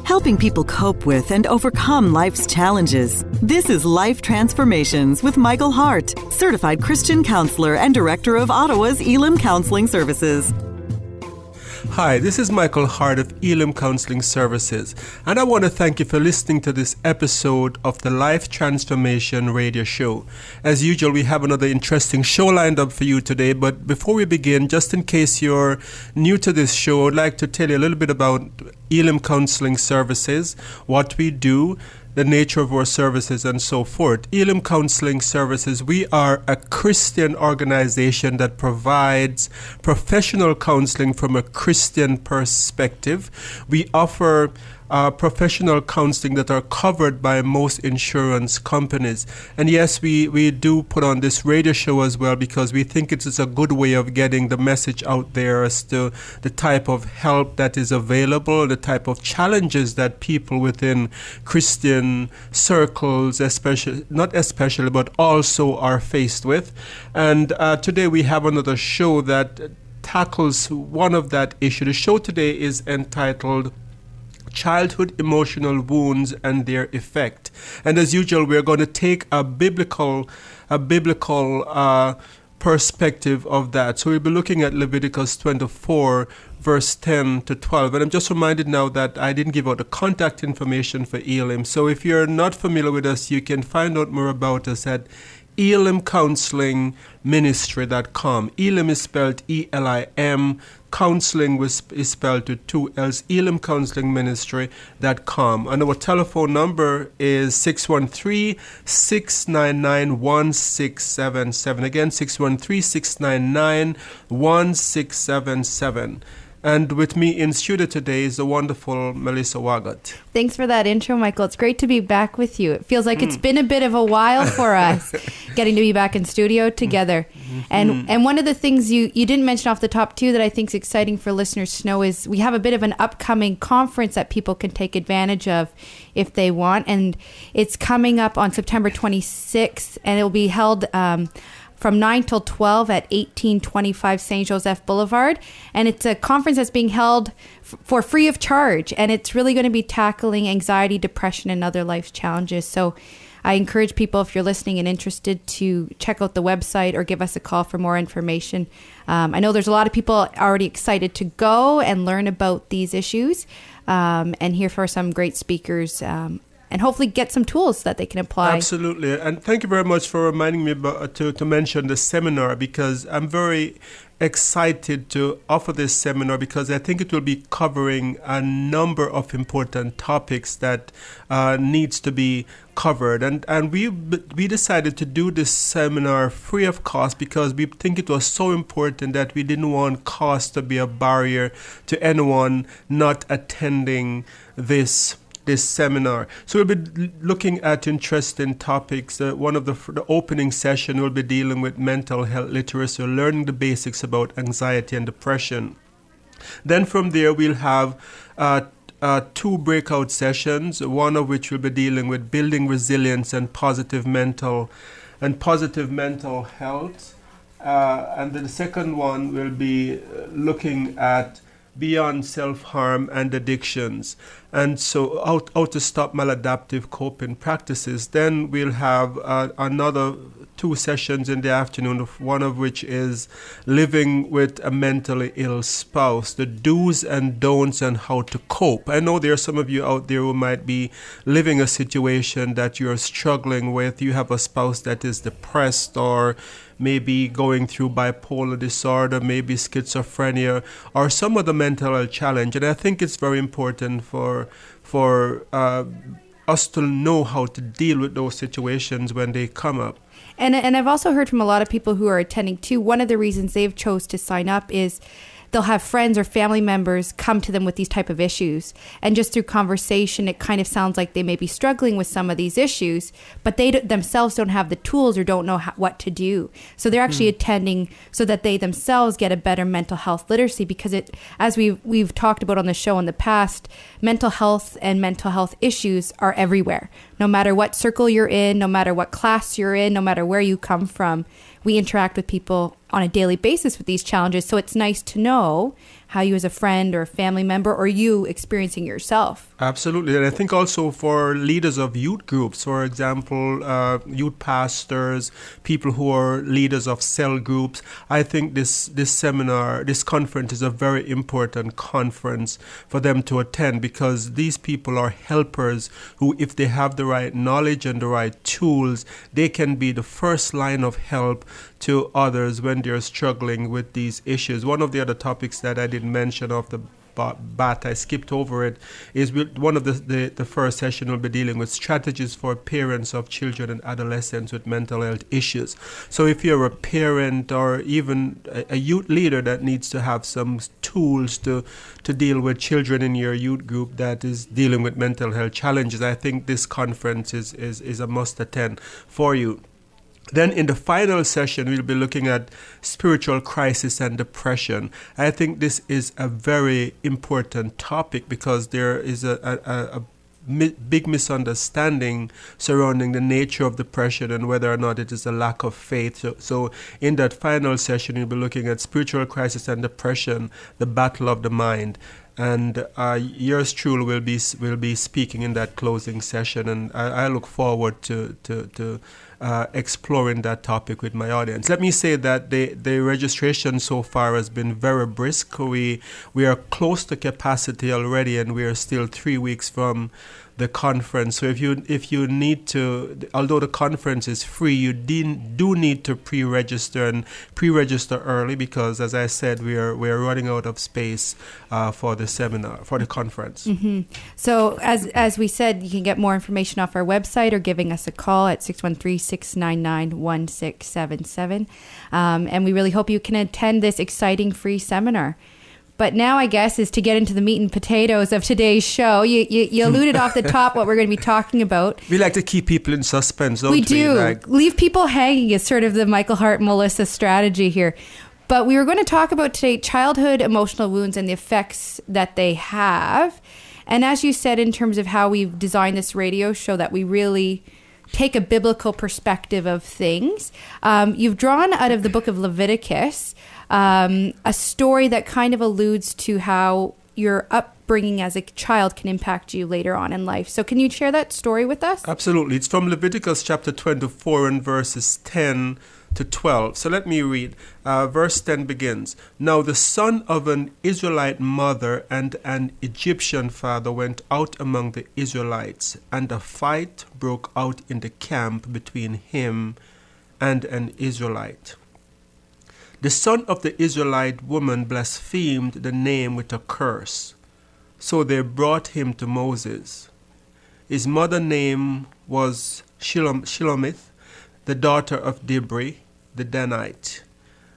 helping people cope with and overcome life's challenges. This is Life Transformations with Michael Hart, certified Christian counselor and director of Ottawa's Elim Counseling Services. Hi, this is Michael Hart of Elim Counseling Services, and I want to thank you for listening to this episode of the Life Transformation radio show. As usual, we have another interesting show lined up for you today, but before we begin, just in case you're new to this show, I'd like to tell you a little bit about Elim Counseling Services, what we do, the nature of our services, and so forth. Elim Counseling Services, we are a Christian organization that provides professional counseling from a Christian perspective. We offer professional counseling that are covered by most insurance companies. And yes, we do put on this radio show as well because we think it is a good way of getting the message out there as to the type of help that is available, the type of challenges that people within Christian circles, especially, but also are faced with. And today we have another show that tackles one of that issue. The show today is entitled Childhood Emotional Wounds and Their Effect. And as usual, we're going to take a biblical perspective of that. So we'll be looking at Leviticus 24, verse 10 to 12. And I'm just reminded now that I didn't give out the contact information for Elim. So if you're not familiar with us, you can find out more about us at elimcounselingministry.com. Elim is spelled E-L-I-M. Counseling is spelled with two L's. elimcounselingministry.com. And our telephone number is 613-699-1677. Again, 613-699-1677. And with me in studio today is the wonderful Melissa Waggott. Thanks for that intro, Michael. It's great to be back with you. It feels like it's been a bit of a while for us getting to be back in studio together. And one of the things you didn't mention off the top too that I think is exciting for listeners to know is we have a bit of an upcoming conference that people can take advantage of if they want. And it's coming up on September 26th, and it will be held from 9 till 12 at 1825 St. Joseph Boulevard. And it's a conference that's being held for free of charge. And it's really going to be tackling anxiety, depression, and other life challenges. So I encourage people, if you're listening and interested, to check out the website or give us a call for more information. I know there's a lot of people already excited to go and learn about these issues and hear from some great speakers and hopefully get some tools that they can apply. Absolutely. And thank you very much for reminding me to mention the seminar, because I'm very excited to offer this seminar because I think it will be covering a number of important topics that needs to be covered. And we decided to do this seminar free of cost because we think it was so important that we didn't want cost to be a barrier to anyone not attending this seminar. So we'll be looking at interesting topics. One of the opening session will be dealing with mental health literacy, learning the basics about anxiety and depression. Then from there we'll have two breakout sessions, one of which will be dealing with building resilience and positive mental health. And the second one will be looking at beyond self-harm and addictions, and so how to stop maladaptive coping practices. Then we'll have another two sessions in the afternoon, one of which is living with a mentally ill spouse, the do's and don'ts and how to cope. I know there are some of you out there who might be living a situation that you're struggling with. You have a spouse that is depressed or maybe going through bipolar disorder, maybe schizophrenia, or some other mental health challenge. And I think it's very important for us to know how to deal with those situations when they come up. And I've also heard from a lot of people who are attending too, one of the reasons they've chose to sign up is they'll have friends or family members come to them with these type of issues. And just through conversation, it kind of sounds like they may be struggling with some of these issues, but they themselves don't have the tools or don't know what to do. So they're actually attending so that they themselves get a better mental health literacy, because as we've talked about on the show in the past, mental health and mental health issues are everywhere. No matter what circle you're in, no matter what class you're in, no matter where you come from, we interact with people on a daily basis with these challenges. So it's nice to know how you as a friend or a family member, or you experiencing yourself. Absolutely. And I think also for leaders of youth groups, for example, youth pastors, people who are leaders of cell groups, I think this seminar, this conference is a very important conference for them to attend, because these people are helpers who, if they have the right knowledge and the right tools, they can be the first line of help to others when they're struggling with these issues. One of the other topics that I didn't mention off the bat, I skipped over it, is one of the first session will be dealing with strategies for parents of children and adolescents with mental health issues. So if you're a parent or even a youth leader that needs to have some tools to deal with children in your youth group that is dealing with mental health challenges, I think this conference is a must attend for you. Then in the final session, we'll be looking at spiritual crisis and depression. I think this is a very important topic because there is a big misunderstanding surrounding the nature of depression and whether or not it is a lack of faith. So in that final session, we'll be looking at spiritual crisis and depression, the battle of the mind. And yours truly will be speaking in that closing session, and I look forward to exploring that topic with my audience. Let me say that the registration so far has been very brisk. We are close to capacity already, and we are still 3 weeks from the conference. So if you need to, although the conference is free, you do need to pre-register early, because, as I said, we are running out of space for the seminar, for the conference. Mm-hmm. So as we said, you can get more information off our website or giving us a call at 613-699-1677. And we really hope you can attend this exciting free seminar. But now, I guess, is to get into the meat and potatoes of today's show. You alluded off the top what we're going to be talking about. We like to keep people in suspense, don't we? We do. Leave people hanging is sort of the Michael Hart and Melissa strategy here. But we were going to talk about today childhood emotional wounds and the effects that they have. And as you said, in terms of how we've designed this radio show, that we really take a biblical perspective of things. You've drawn out of the book of Leviticus a story that kind of alludes to how your upbringing as a child can impact you later on in life. So can you share that story with us? Absolutely. It's from Leviticus chapter 24 and verses 10 to 12. So let me read. Verse 10 begins, "Now the son of an Israelite mother and an Egyptian father went out among the Israelites, and a fight broke out in the camp between him and an Israelite. The son of the Israelite woman blasphemed the name with a curse. So they brought him to Moses. His mother's name was Shilomith, the daughter of Dibri, the Danite.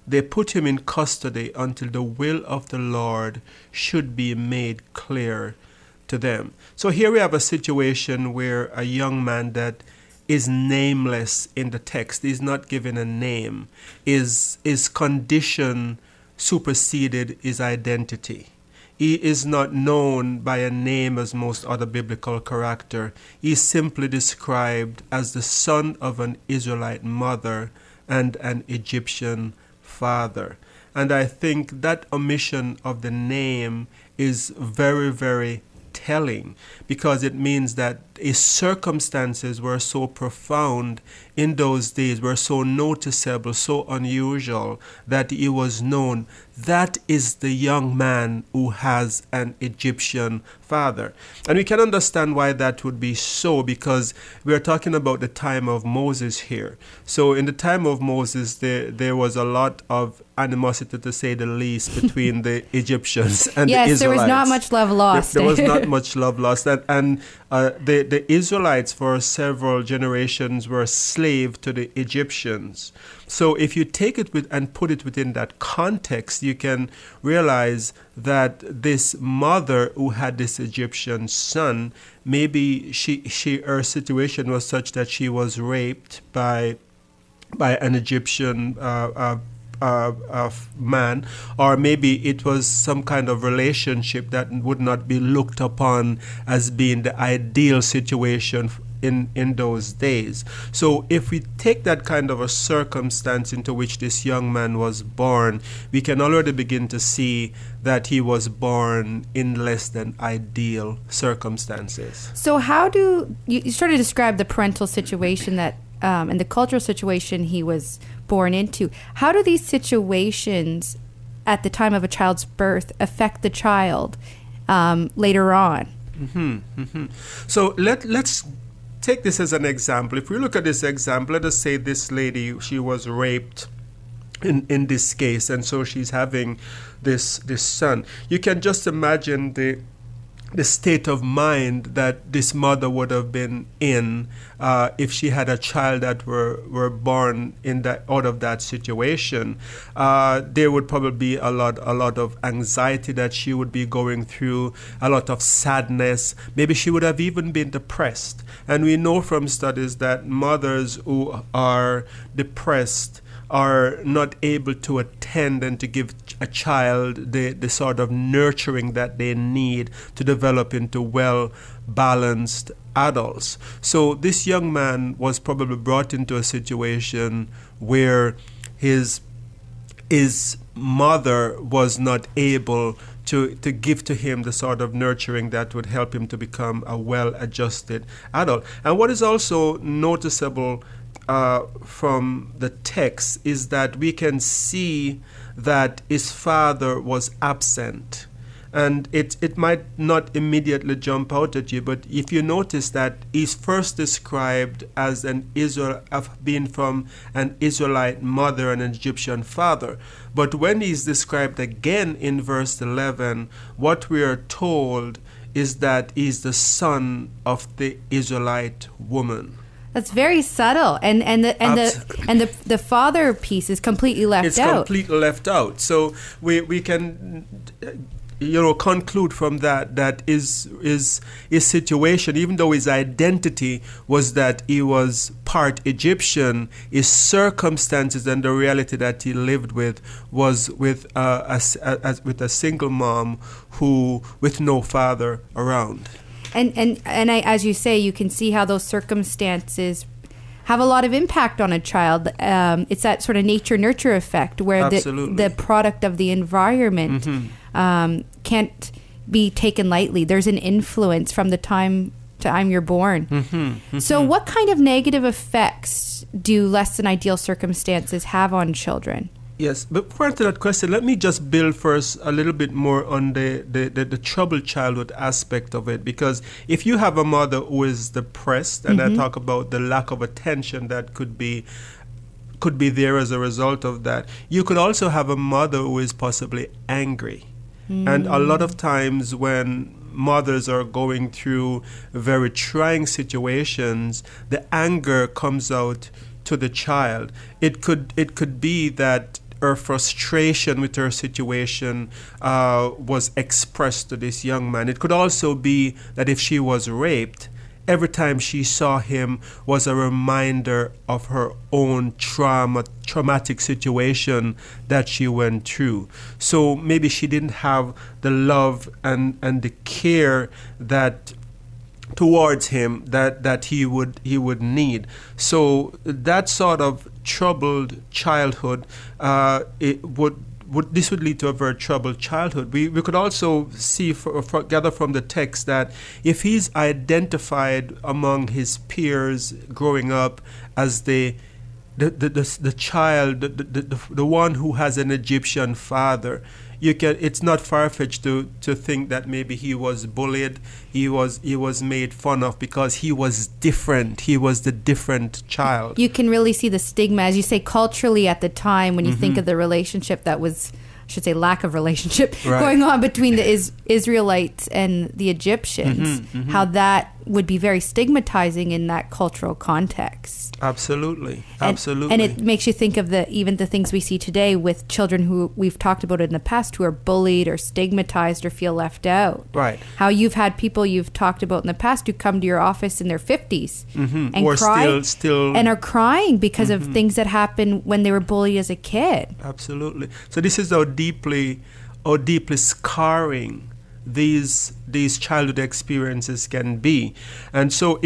They put him in custody until the will of the Lord should be made clear to them." So here we have a situation where a young man that is nameless in the text, is not given a name, his condition superseded his identity. He is not known by a name as most other biblical character. He is simply described as the son of an Israelite mother and an Egyptian father. And I think that omission of the name is very, very telling, because it means that his circumstances were so profound in those days, were so noticeable, so unusual, that he was known. That is the young man who has an Egyptian father. And we can understand why that would be so, because we are talking about the time of Moses here. So in the time of Moses, there was a lot of animosity, to say the least, between the Egyptians and the Israelites. Yes, there was not much love lost. There was not much love lost. And the Israelites for several generations were slaves to the Egyptians. So if you take it and put it within that context, you can realize that this mother who had this Egyptian son, maybe her situation was such that she was raped by an Egyptian man, or maybe it was some kind of relationship that would not be looked upon as being the ideal situation in those days. So if we take that kind of a circumstance into which this young man was born, we can already begin to see that he was born in less than ideal circumstances. So how do you sort of describe the parental situation that and the cultural situation he was born into? How do these situations at the time of a child's birth affect the child later on? So let's take this as an example. If we look at this example, let us say this lady, she was raped in this case, and so she's having this son. You can just imagine the state of mind that this mother would have been in if she had a child that were born out of that situation. There would probably be a lot of anxiety that she would be going through, a lot of sadness. Maybe she would have even been depressed. And we know from studies that mothers who are depressed are not able to attend and to give a child the sort of nurturing that they need to develop into well-balanced adults. So this young man was probably brought into a situation where his mother was not able to give to him the sort of nurturing that would help him to become a well-adjusted adult. And what is also noticeable from the text is that we can see that his father was absent. And it might not immediately jump out at you, but if you notice that he's first described as being from an Israelite mother and an Egyptian father. But when he's described again in verse 11, what we are told is that he's the son of the Israelite woman. That's very subtle, and the father piece is completely left out. It's completely left out. So we can conclude from that his situation, even though his identity was that he was part Egyptian, his circumstances and the reality that he lived with was with a single mom with no father around. And as you say, you can see how those circumstances have a lot of impact on a child. It's that sort of nature-nurture effect where the product of the environment can't be taken lightly. There's an influence from the time you're born. So what kind of negative effects do less than ideal circumstances have on children? Yes, but prior to that question, let me just build first a little bit more on the troubled childhood aspect of it. Because if you have a mother who is depressed, and I talk about the lack of attention that could be there as a result of that, you could also have a mother who is possibly angry. And a lot of times when mothers are going through very trying situations, the anger comes out to the child. It could be that her frustration with her situation was expressed to this young man. It could also be that if she was raped, every time she saw him was a reminder of her own traumatic situation that she went through. So maybe she didn't have the love and the care that towards him that he would need. So that sort of troubled childhood, this would lead to a very troubled childhood. We could also see gather from the text that if he's identified among his peers growing up as the child, the one who has an Egyptian father, it's not far-fetched to think that maybe he was bullied, he was made fun of because he was different. He was the different child. You can really see the stigma, as you say, culturally at the time when you think of the relationship that was, I should say, lack of relationship going on between the Israelites and the Egyptians, how that would be very stigmatizing in that cultural context. Absolutely. And it makes you think of even the things we see today with children who we've talked about in the past who are bullied or stigmatized or feel left out. Right. How you've had people you've talked about in the past who come to your office in their 50s and or cry still and are crying because of things that happened when they were bullied as a kid. Absolutely. So this is how deeply scarring these childhood experiences can be. And so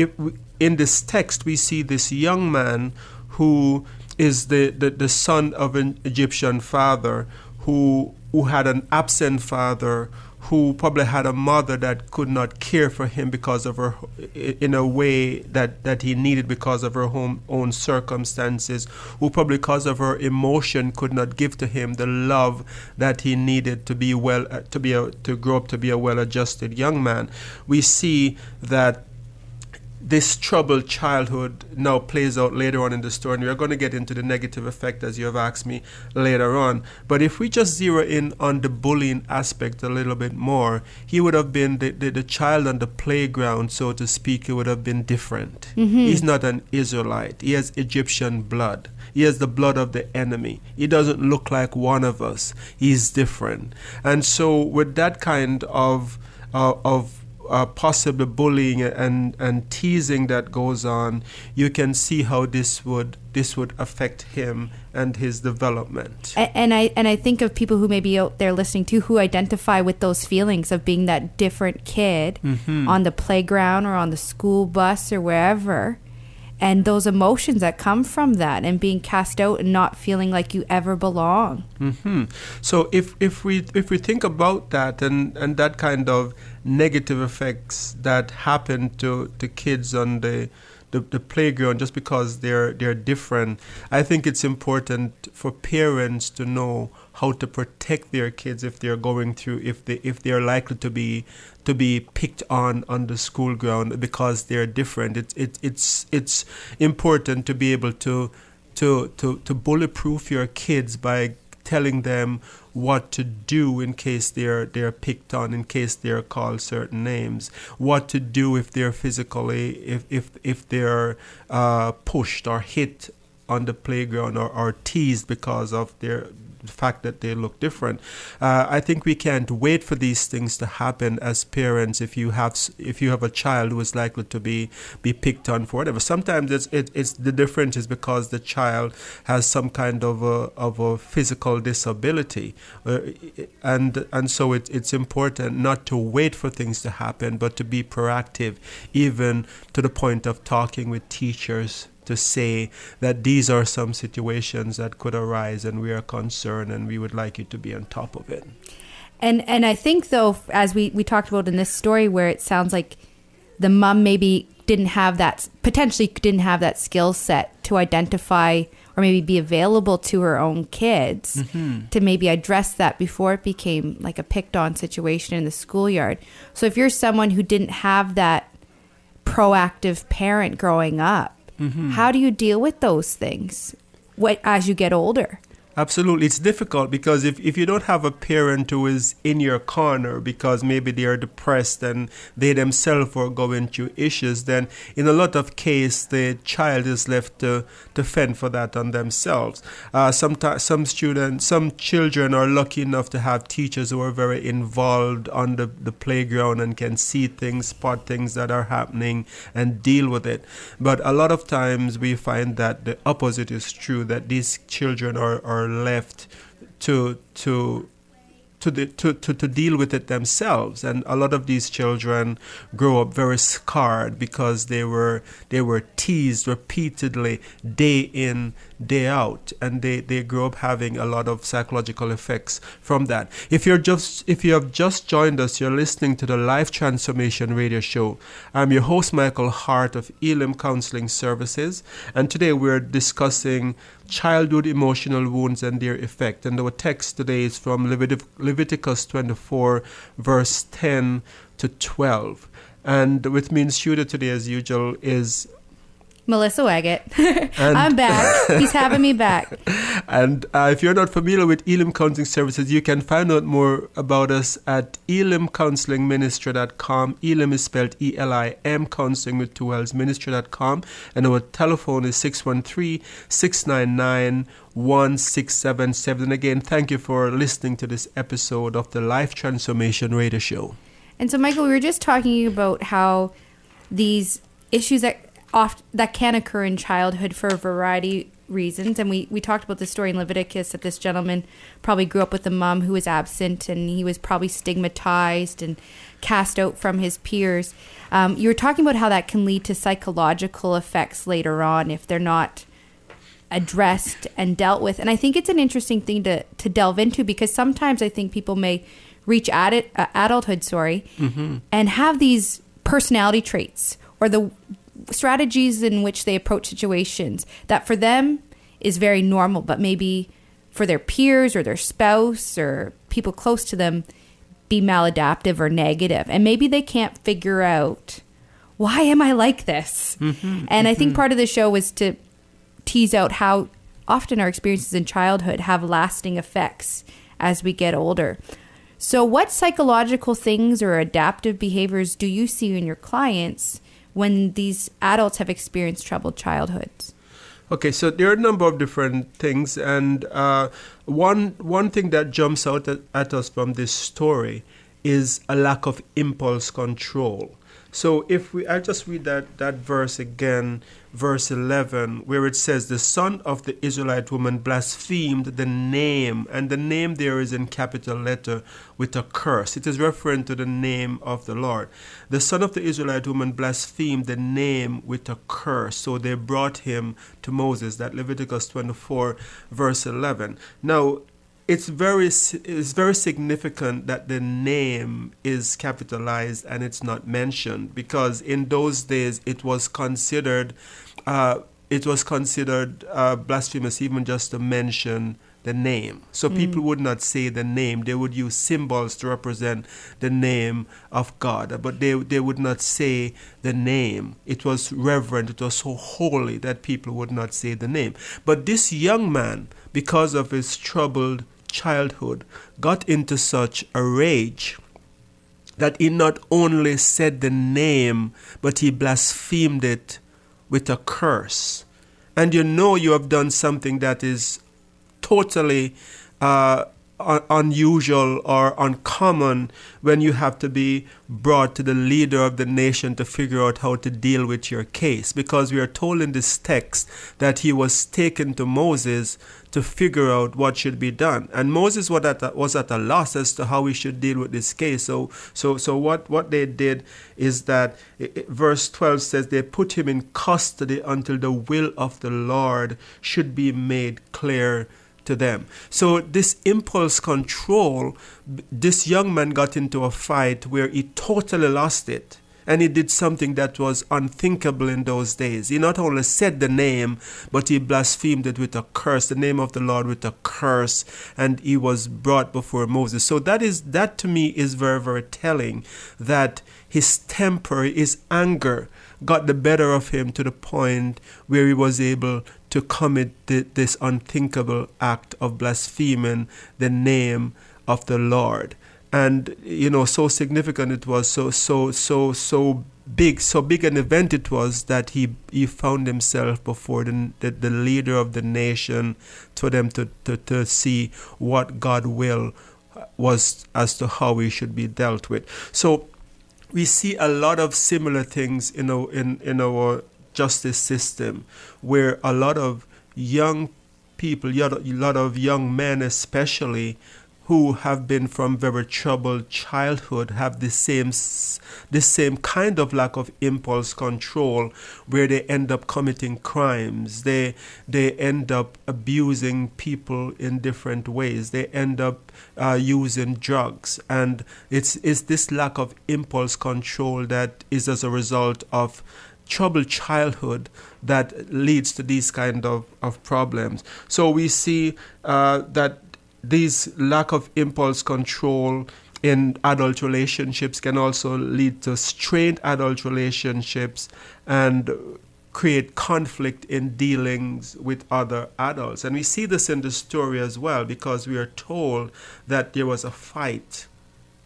in this text we see this young man who is the son of an Egyptian father who had an absent father, who probably had a mother that could not care for him because of her, in a way that he needed because of her own circumstances, who probably because of her emotion could not give to him the love that he needed to be to grow up to be a well-adjusted young man. We see that this troubled childhood now plays out later on in the story, and we're going to get into the negative effect as you have asked me later on. But if we just zero in on the bullying aspect a little bit more, he would have been the child on the playground, so to speak. He would have been different. He's not an Israelite. He has Egyptian blood. He has the blood of the enemy. He doesn't look like one of us. He's different. And so with that kind of possible bullying and teasing that goes on, you can see how this would affect him and his development. And I think of people who may be out there listening too, who identify with those feelings of being that different kid on the playground or on the school bus or wherever, and those emotions that come from that, and being cast out and not feeling like you ever belong. So if we think about that and that kind of negative effects that happen to kids on the playground just because they're different, I think it's important for parents to know how to protect their kids if they're going through, if they're likely to be picked on the school ground because they're different. It's important to be able to bulletproof your kids by telling them what to do in case they're picked on, in case they're called certain names, what to do if they're physically, if they're pushed or hit on the playground or teased because of the fact that they look different. I think we can't wait for these things to happen as parents. If you have a child who is likely to be picked on for whatever, sometimes it's the difference is because the child has some kind of a physical disability, and so it's important not to wait for things to happen, but to be proactive, even to the point of talking with teachers to say that these are some situations that could arise and we are concerned and we would like you to be on top of it. And I think, though, as we talked about in this story, where it sounds like the mom maybe potentially didn't have that skill set to identify or maybe be available to her own kids to maybe address that before it became like a picked on situation in the schoolyard. So if you're someone who didn't have that proactive parent growing up, how do you deal with those things as you get older? Absolutely. It's difficult because if you don't have a parent who is in your corner because maybe they are depressed and they themselves are going through issues, then in a lot of cases the child is left to fend for that on themselves. Some children are lucky enough to have teachers who are very involved on the playground and can see things, spot things that are happening and deal with it. But a lot of times we find that the opposite is true, that these children are left to deal with it themselves, and a lot of these children grow up very scarred because they were teased repeatedly, day in, day out, and they grow up having a lot of psychological effects from that. If you have just joined us, you're listening to the Life Transformation Radio Show. I'm your host, Michael Hart of Elim Counselling Services, and today we're discussing childhood emotional wounds and their effect. And our text today is from Leviticus 24, verse 10 to 12. And with me in studio today, as usual, is Melissa Waggett. I'm back. He's having me back. And if you're not familiar with Elim Counseling Services, you can find out more about us at elimcounselingministry.com. Elim is spelled E-L-I-M, counseling with 2 L's, ministry.com. And our telephone is 613-699-1677. And again, thank you for listening to this episode of the Life Transformation Radio Show. And so, Michael, we were just talking about how these issues that can occur in childhood for a variety reasons. And we talked about this story in Leviticus that this gentleman probably grew up with a mom who was absent, and he was probably stigmatized and cast out from his peers. You were talking about how that can lead to psychological effects later on if they're not addressed and dealt with. And I think it's an interesting thing to delve into, because sometimes I think people may reach adulthood, and have these personality traits or the strategies in which they approach situations that for them is very normal, but maybe for their peers or their spouse or people close to them be maladaptive or negative. And maybe they can't figure out, why am I like this? And I think part of the show was to tease out how often our experiences in childhood have lasting effects as we get older. So what psychological things or adaptive behaviors do you see in your clients when these adults have experienced troubled childhoods? Okay, so there are a number of different things, and one thing that jumps out at us from this story is a lack of impulse control. So I'll just read that verse again, verse 11, where it says, the son of the Israelite woman blasphemed the name, and the name there is in capital letter with a curse. It is referring to the name of the Lord. The son of the Israelite woman blasphemed the name with a curse. So they brought him to Moses, that Leviticus 24, verse 11. Now, it's very significant that the name is capitalized and it's not mentioned, because in those days it was considered blasphemous even just to mention the name. So people would not say the name; they would use symbols to represent the name of God, but they would not say the name. It was reverent; it was so holy that people would not say the name. But this young man, because of his troubled childhood, got into such a rage that he not only said the name, but he blasphemed it with a curse. And you have done something that is totally unusual or uncommon when you have to be brought to the leader of the nation to figure out how to deal with your case, because we are told in this text that he was taken to Moses to figure out what should be done, and Moses was at a loss as to how he should deal with this case. So what they did is that verse 12 says they put him in custody until the will of the Lord should be made clear to them. So this impulse control, this young man got into a fight where he totally lost it. And he did something that was unthinkable in those days. He not only said the name, but he blasphemed it with a curse, the name of the Lord with a curse, and he was brought before Moses. So that to me is very, very telling, that his temper, his anger got the better of him to the point where he was able to commit this unthinkable act of blaspheming the name of the Lord. And so significant it was, so big an event it was, that he found himself before the leader of the nation for them to see what God's will was as to how he should be dealt with. So we see a lot of similar things in our justice system, where a lot of young people, a lot of young men especially, who have been from very troubled childhood, have the same kind of lack of impulse control, where they end up committing crimes. They end up abusing people in different ways. They end up using drugs, and it's this lack of impulse control that is as a result of troubled childhood that leads to these kind of problems. So we see that these lack of impulse control in adult relationships can also lead to strained adult relationships and create conflict in dealings with other adults. And we see this in the story as well, because we are told that there was a fight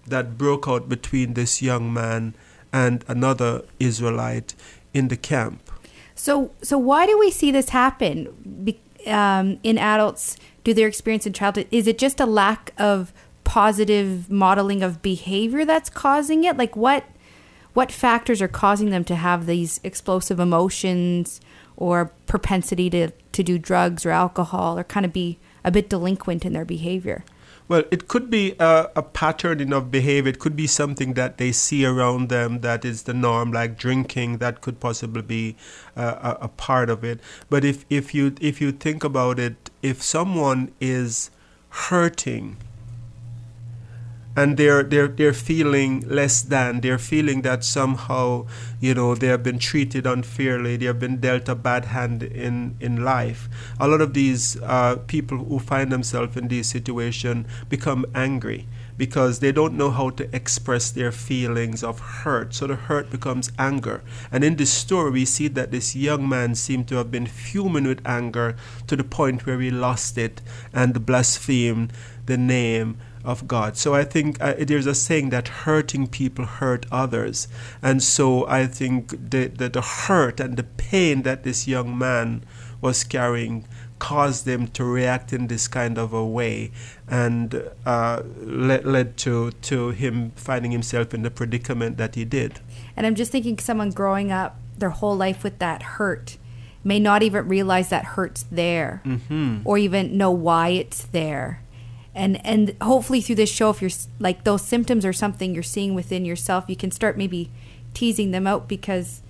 that broke out between this young man and another Israelite in the camp. So why do we see this happen in adults? Do their experience in childhood, is it just a lack of positive modeling of behavior that's causing it? Like what factors are causing them to have these explosive emotions or propensity to to do drugs or alcohol or kind of be a bit delinquent in their behavior? Well, it could be a patterning of behavior. It could be something that they see around them that is the norm, like drinking. That could possibly be a part of it. But if you think about it, if someone is hurting and they're feeling less than, they're feeling that somehow, they have been treated unfairly, they have been dealt a bad hand in life. A lot of these people who find themselves in this situation become angry because they don't know how to express their feelings of hurt. So the hurt becomes anger. And in this story, we see that this young man seemed to have been fuming with anger to the point where he lost it and blasphemed the name of God. So I think there's a saying that hurting people hurt others. And so I think the hurt and the pain that this young man was carrying caused them to react in this kind of a way, and led to him finding himself in the predicament that he did. And I'm just thinking someone growing up their whole life with that hurt may not even realize that hurt's there, or even know why it's there. And hopefully through this show, if you're like those symptoms or something you're seeing within yourself, you can start maybe teasing them out, because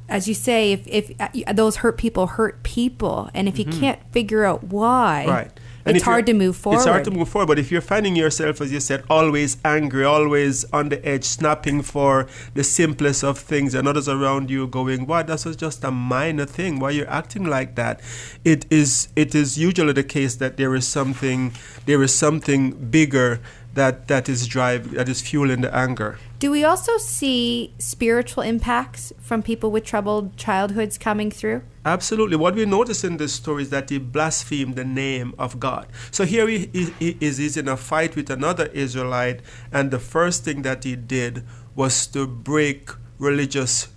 as you say, if those hurt people, and if you can't figure out why, right. And it's hard to move forward. It's hard to move forward, but if you're finding yourself, as you said, always angry, always on the edge, snapping for the simplest of things, and others around you going, "Why? That was just a minor thing. Why you're acting like that?" It is usually the case that there is something bigger that is fueling the anger. Do we also see spiritual impacts from people with troubled childhoods coming through? Absolutely. What we notice in this story is that he blasphemed the name of God. So here he's in a fight with another Israelite, and the first thing that he did was to break religious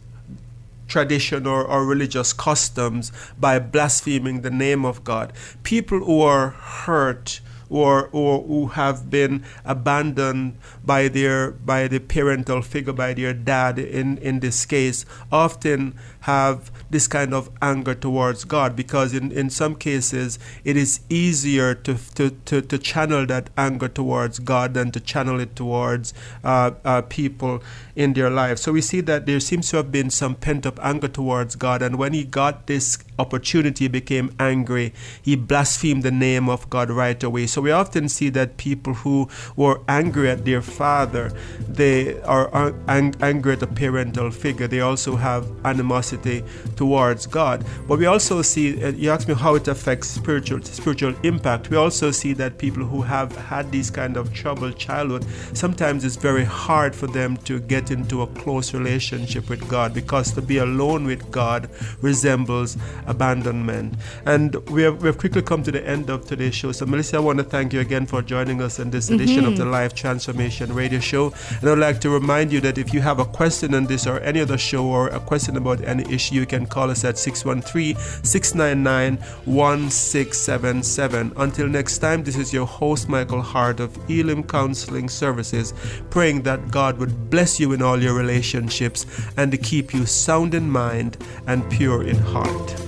tradition or religious customs by blaspheming the name of God. People who are hurt or who have been abandoned by the parental figure, by their dad in this case, often have this kind of anger towards God, because in some cases it is easier to channel that anger towards God than to channel it towards people in their lives. So we see that there seems to have been some pent-up anger towards God, and when he got this opportunity, he became angry. He blasphemed the name of God right away. So we often see that people who were angry at their father, they are angry at the parental figure. They also have animosity towards God. But we also see, you asked me how it affects spiritual impact. We also see that people who have had these kind of troubled childhood, sometimes it's very hard for them to get into a close relationship with God, because to be alone with God resembles abandonment. And we have quickly come to the end of today's show. So Melissa, I want to thank you again for joining us in this edition of the Life Transformation Radio Show. And I'd like to remind you that if you have a question on this or any other show, or a question about any issue, you can call us at 613-699-1677. Until next time, this is your host, Michael Hart of Elim Counselling Services, praying that God would bless you in all your relationships and to keep you sound in mind and pure in heart.